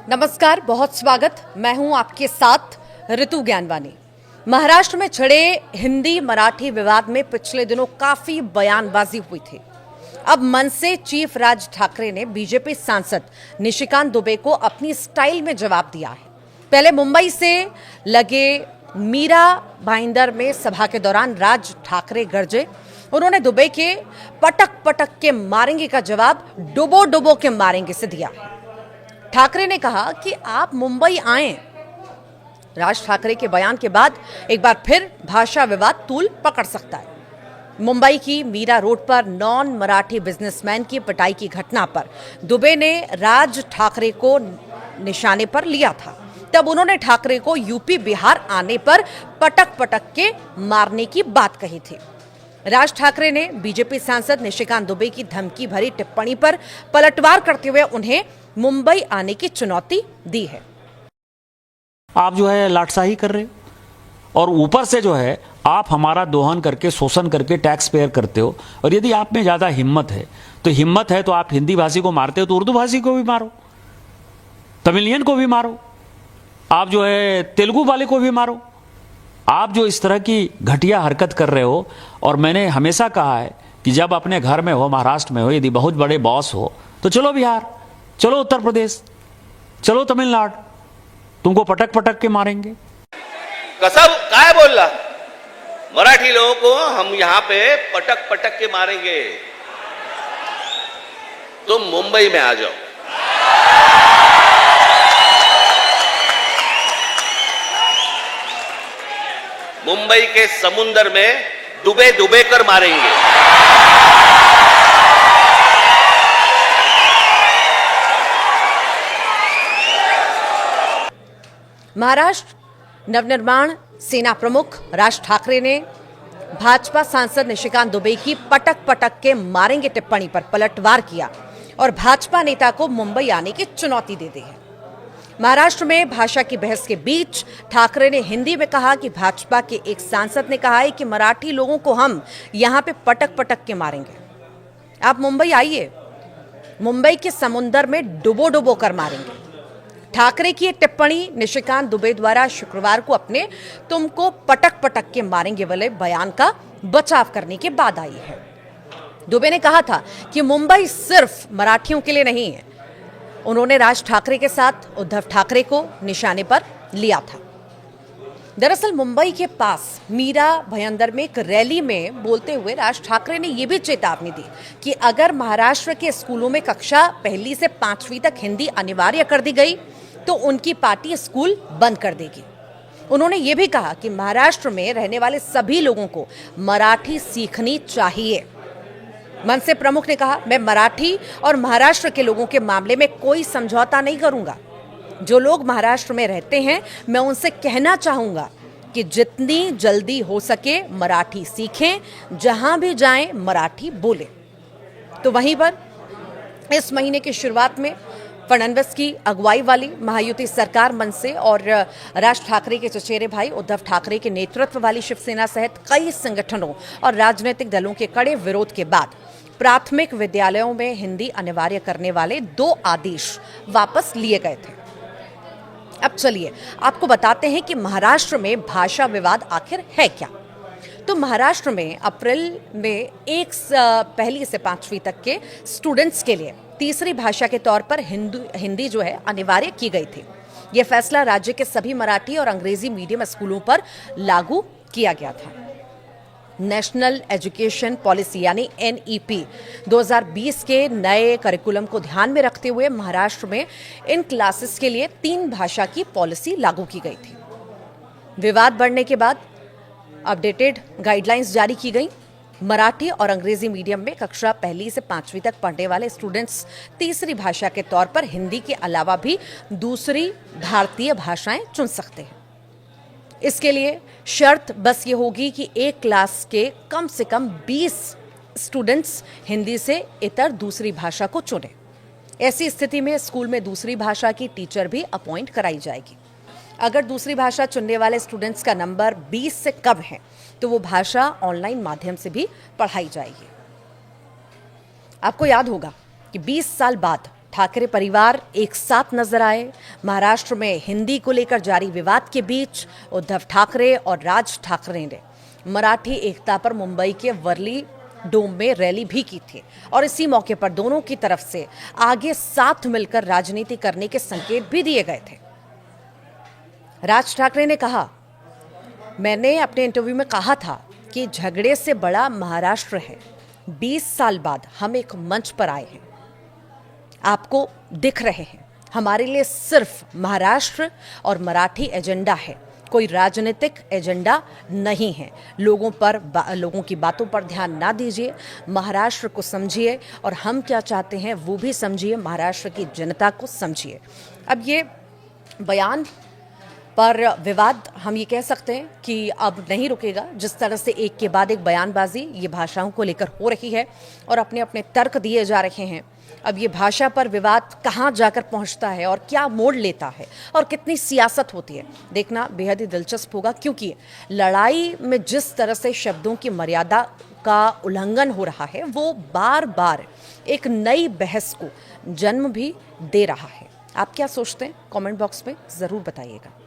नमस्कार, बहुत स्वागत। मैं हूं आपके साथ ऋतु ज्ञानवानी। महाराष्ट्र में छिड़े हिंदी मराठी विवाद में पिछले दिनों काफी बयानबाजी हुई थी। अब मनसे चीफ राज ठाकरे ने बीजेपी सांसद निशिकांत दुबे को अपनी स्टाइल में जवाब दिया है। पहले मुंबई से लगे मीरा भाईंदर में सभा के दौरान राज ठाकरे गरजे। उन्होंने दुबे के पटक पटक के मारेंगे का जवाब डुबो डुबो के मारेंगे से दिया। ठाकरे ने कहा कि आप मुंबई आएं। राज ठाकरे के बयान के बाद एक बार फिर भाषा विवाद तूल पकड़ सकता है। मुंबई की मीरा रोड पर नॉन मराठी बिजनेसमैन की पिटाई की घटना पर दुबे ने राज ठाकरे को निशाने पर लिया था। तब उन्होंने ठाकरे को यूपी बिहार आने पर पटक पटक के मारने की बात कही थी। राज ठाकरे ने बीजेपी सांसद निशिकांत दुबे की धमकी भरी टिप्पणी पर पलटवार करते हुए उन्हें मुंबई आने की चुनौती दी है। आप जो है लाटसाही कर रहे हो और ऊपर से जो है आप हमारा दोहन करके शोषण करके टैक्स पेयर करते हो। और यदि आप में ज्यादा हिम्मत है तो आप हिंदी भाषी को मारते हो तो उर्दू भाषी को भी मारो, तमिलियन को भी मारो, आप जो है तेलुगु वाले को भी मारो। आप जो इस तरह की घटिया हरकत कर रहे हो, और मैंने हमेशा कहा है कि जब अपने घर में हो, महाराष्ट्र में हो, यदि बहुत बड़े बॉस हो तो चलो बिहार, चलो उत्तर प्रदेश, चलो तमिलनाडु, तुमको पटक पटक के मारेंगे। कसम काय बोलला? मराठी लोगों को हम यहां पे पटक पटक के मारेंगे। तुम मुंबई में आ जाओ, मुंबई के समुंदर में डूबे डूबे कर मारेंगे। महाराष्ट्र नवनिर्माण सेना प्रमुख राज ठाकरे ने भाजपा सांसद निशिकांत दुबे की पटक पटक के मारेंगे टिप्पणी पर पलटवार किया और भाजपा नेता को मुंबई आने की चुनौती दे दी है। महाराष्ट्र में भाषा की बहस के बीच ठाकरे ने हिंदी में कहा कि भाजपा के एक सांसद ने कहा है कि मराठी लोगों को हम यहां पे पटक पटक के मारेंगे। आप मुंबई आइए, मुंबई के समुंदर में डुबो डुबो कर मारेंगे। ठाकरे की एक टिप्पणी निशिकांत दुबे द्वारा शुक्रवार को अपने तुमको पटक पटक के मारेंगे वाले बयान का बचाव करने के बाद आई है। दुबे ने कहा था कि मुंबई सिर्फ मराठियों के लिए नहीं है। उन्होंने राज ठाकरे के साथ उद्धव ठाकरे को निशाने पर लिया था। दरअसल मुंबई के पास मीरा भाईंदर में एक रैली में बोलते हुए राज ठाकरे ने यह भी चेतावनी दी कि अगर महाराष्ट्र के स्कूलों में कक्षा 1 से 5वीं तक हिंदी अनिवार्य कर दी गई तो उनकी पार्टी स्कूल बंद कर देगी। उन्होंने ये भी कहा कि महाराष्ट्र में रहने वाले सभी लोगों को मराठी सीखनी चाहिए। मनसे प्रमुख ने कहा, मैं मराठी और महाराष्ट्र के लोगों के मामले में कोई समझौता नहीं करूंगा। जो लोग महाराष्ट्र में रहते हैं मैं उनसे कहना चाहूंगा कि जितनी जल्दी हो सके मराठी सीखें, जहां भी जाएं मराठी बोलें। तो वहीं पर इस महीने की शुरुआत में फडणवीस की अगुवाई वाली महायुति सरकार मनसे और राज ठाकरे के चचेरे भाई उद्धव ठाकरे के नेतृत्व वाली शिवसेना सहित कई संगठनों और राजनीतिक दलों के कड़े विरोध के बाद प्राथमिक विद्यालयों में हिंदी अनिवार्य करने वाले 2 आदेश वापस लिए गए थे। अब चलिए आपको बताते हैं कि महाराष्ट्र में भाषा विवाद आखिर है क्या। तो महाराष्ट्र में अप्रैल में 1 से 5वीं तक के स्टूडेंट्स के लिए तीसरी भाषा के तौर पर हिंदी जो है अनिवार्य की गई थी। यह फैसला राज्य के सभी मराठी और अंग्रेजी मीडियम स्कूलों पर लागू किया गया था। नेशनल एजुकेशन पॉलिसी यानी NEP 2020 के नए करिकुलम को ध्यान में रखते हुए महाराष्ट्र में इन क्लासेस के लिए 3 भाषा की पॉलिसी लागू की गई थी। विवाद बढ़ने के बाद अपडेटेड गाइडलाइंस जारी की गई। मराठी और अंग्रेजी मीडियम में कक्षा 1 से 5वीं तक पढ़ने वाले स्टूडेंट्स तीसरी भाषा के तौर पर हिंदी के अलावा भी दूसरी भारतीय भाषाएं चुन सकते हैं। इसके लिए शर्त बस ये होगी कि एक क्लास के कम से कम 20 स्टूडेंट्स हिंदी से इतर दूसरी भाषा को चुनें। ऐसी स्थिति में स्कूल में दूसरी भाषा की टीचर भी अपॉइंट कराई जाएगी। अगर दूसरी भाषा चुनने वाले स्टूडेंट्स का नंबर 20 से कम है तो वो भाषा ऑनलाइन माध्यम से भी पढ़ाई जाएगी। आपको याद होगा कि 20 साल बाद ठाकरे परिवार एक साथ नजर आए। महाराष्ट्र में हिंदी को लेकर जारी विवाद के बीच उद्धव ठाकरे और राज ठाकरे ने मराठी एकता पर मुंबई के वर्ली डोम में रैली भी की थी और इसी मौके पर दोनों की तरफ से आगे साथ मिलकर राजनीति करने के संकेत भी दिए गए थे। राज ठाकरे ने कहा, मैंने अपने इंटरव्यू में कहा था कि झगड़े से बड़ा महाराष्ट्र है। 20 साल बाद हम एक मंच पर आए हैं, आपको दिख रहे हैं। हमारे लिए सिर्फ महाराष्ट्र और मराठी एजेंडा है, कोई राजनीतिक एजेंडा नहीं है। लोगों की बातों पर ध्यान ना दीजिए, महाराष्ट्र को समझिए और हम क्या चाहते हैं वो भी समझिए, महाराष्ट्र की जनता को समझिए। अब ये बयान पर विवाद हम ये कह सकते हैं कि अब नहीं रुकेगा। जिस तरह से एक के बाद एक बयानबाजी ये भाषाओं को लेकर हो रही है और अपने अपने तर्क दिए जा रहे हैं, अब ये भाषा पर विवाद कहाँ जाकर पहुँचता है और क्या मोड़ लेता है और कितनी सियासत होती है, देखना बेहद ही दिलचस्प होगा। क्योंकि लड़ाई में जिस तरह से शब्दों की मर्यादा का उल्लंघन हो रहा है वो बार बार एक नई बहस को जन्म भी दे रहा है। आप क्या सोचते हैं? कमेंट बॉक्स में ज़रूर बताइएगा।